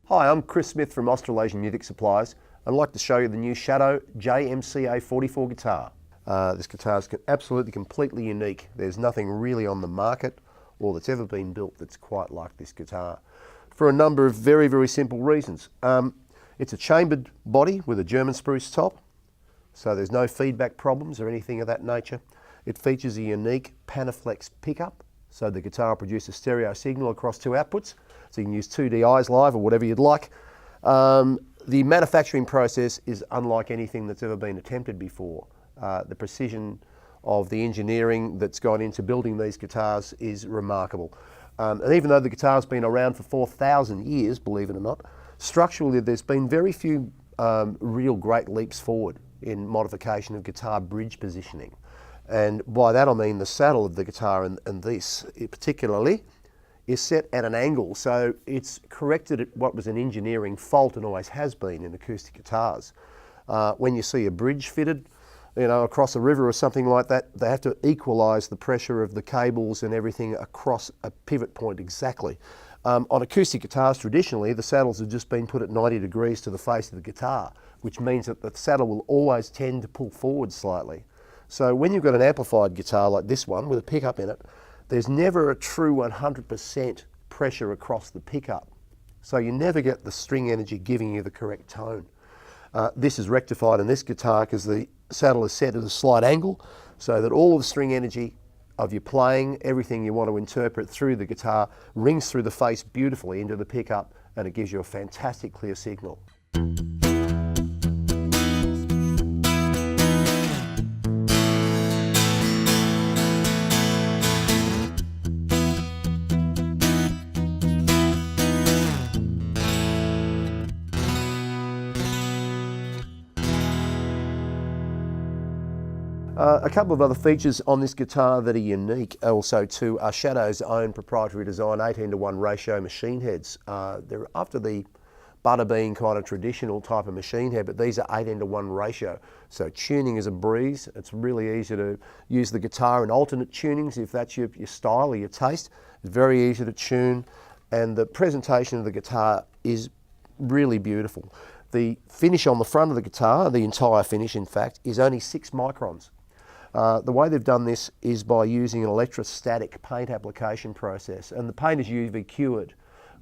Hi, I'm Chris Smith from Australasian Music Supplies. I'd like to show you the new Shadow JMCA44 guitar. This guitar is absolutely completely unique. There's nothing really on the market or that's ever been built that's quite like this guitar for a number of very, very simple reasons. It's a chambered body with a German spruce top, so there's no feedback problems or anything of that nature. It features a unique Panaflex pickup, so the guitar produces stereo signal across two outputs, so you can use 2D eyes live or whatever you'd like. The manufacturing process is unlike anything that's ever been attempted before. The precision of the engineering that's gone into building these guitars is remarkable. And even though the guitar's been around for 4,000 years, believe it or not, structurally there's been very few real great leaps forward in modification of guitar bridge positioning. And by that I mean the saddle of the guitar and this particularly is set at an angle, so it's corrected at what was an engineering fault and always has been in acoustic guitars. When you see a bridge fitted, across a river or something like that, they have to equalise the pressure of the cables and everything across a pivot point exactly. On acoustic guitars traditionally, the saddles have just been put at 90 degrees to the face of the guitar, which means that the saddle will always tend to pull forward slightly. So when you've got an amplified guitar like this one with a pickup in it, there's never a true 100% pressure across the pickup. So you never get the string energy giving you the correct tone. This is rectified in this guitar because the saddle is set at a slight angle so that all of the string energy of your playing, everything you want to interpret through the guitar, rings through the face beautifully into the pickup, and it gives you a fantastic clear signal. A couple of other features on this guitar that are unique also too are Shadow's own proprietary design 18:1 ratio machine heads. They're after the butterbean kind of traditional type of machine head, but these are 18:1 ratio. So tuning is a breeze. It's really easy to use the guitar in alternate tunings if that's your style or your taste. It's very easy to tune, and the presentation of the guitar is really beautiful. The finish on the front of the guitar, the entire finish in fact, is only 6 microns. The way they've done this is by using an electrostatic paint application process, and the paint is UV cured,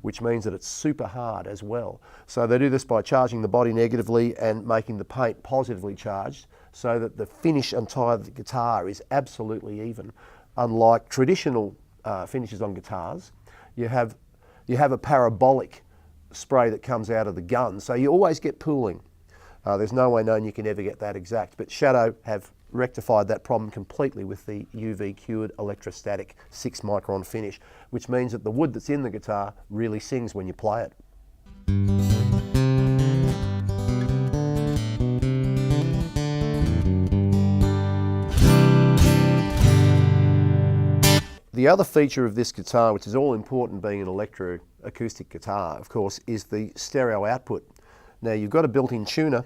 which means that it's super hard as well. So they do this by charging the body negatively and making the paint positively charged so that the finish entire of the guitar is absolutely even. Unlike traditional finishes on guitars, you have a parabolic spray that comes out of the gun, so you always get pooling. There's no way known you can ever get that exact, but Shadow have rectified that problem completely with the UV cured electrostatic 6 micron finish, which means that the wood that's in the guitar really sings when you play it. The other feature of this guitar, which is all important being an electro-acoustic guitar, of course, is the stereo output. Now you've got a built-in tuner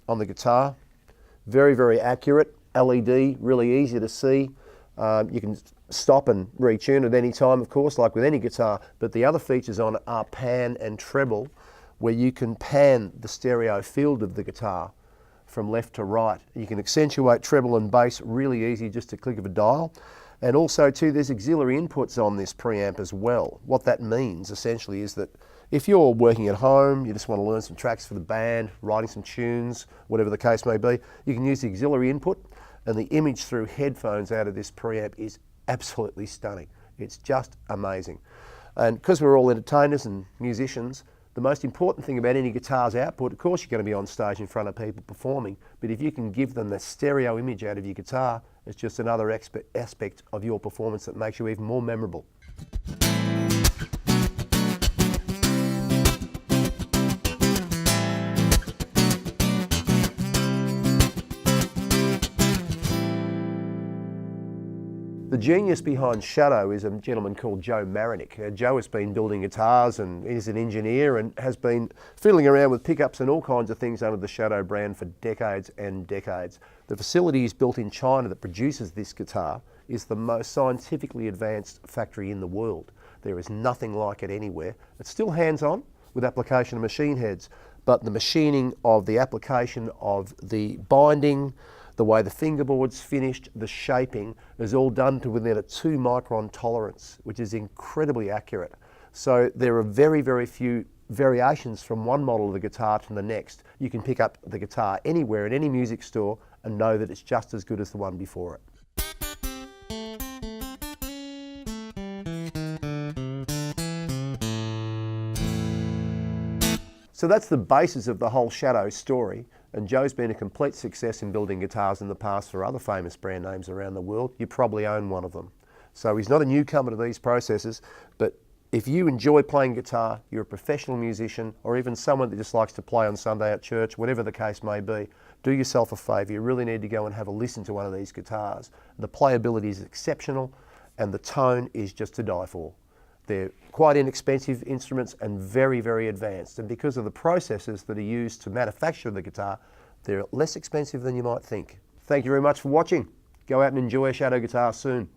on the guitar, very, very accurate, LED, really easy to see. You can stop and retune at any time, of course, like with any guitar, but the other features on it are pan and treble, where you can pan the stereo field of the guitar from left to right. You can accentuate treble and bass really easy, just a click of a dial. And also too, there's auxiliary inputs on this preamp as well. What that means essentially is that if you're working at home, you just want to learn some tracks for the band, writing some tunes, whatever the case may be, you can use the auxiliary input, and the image through headphones out of this preamp is absolutely stunning. It's just amazing. And because we're all entertainers and musicians, the most important thing about any guitar's output, of course you're going to be on stage in front of people performing, but if you can give them the stereo image out of your guitar, it's just another aspect of your performance that makes you even more memorable. The genius behind Shadow is a gentleman called Joe Marinick. Joe has been building guitars and is an engineer and has been fiddling around with pickups and all kinds of things under the Shadow brand for decades and decades. The facility is built in China that produces this guitar is the most scientifically advanced factory in the world. There is nothing like it anywhere. It's still hands-on, with application of machine heads, but the machining of the application of the binding, the way the fingerboard's finished, the shaping is all done to within a 2 micron tolerance, which is incredibly accurate. So there are very, very few variations from one model of the guitar to the next. You can pick up the guitar anywhere in any music store and know that it's just as good as the one before it. So that's the basis of the whole Shadow story, and Joe's been a complete success in building guitars in the past for other famous brand names around the world. You probably own one of them. So he's not a newcomer to these processes, but if you enjoy playing guitar, you're a professional musician, or even someone that just likes to play on Sunday at church, whatever the case may be, do yourself a favour. You really need to go and have a listen to one of these guitars. The playability is exceptional, and the tone is just to die for. They're quite inexpensive instruments and very, very advanced. And because of the processes that are used to manufacture the guitar, they're less expensive than you might think. Thank you very much for watching. Go out and enjoy a Shadow guitar soon.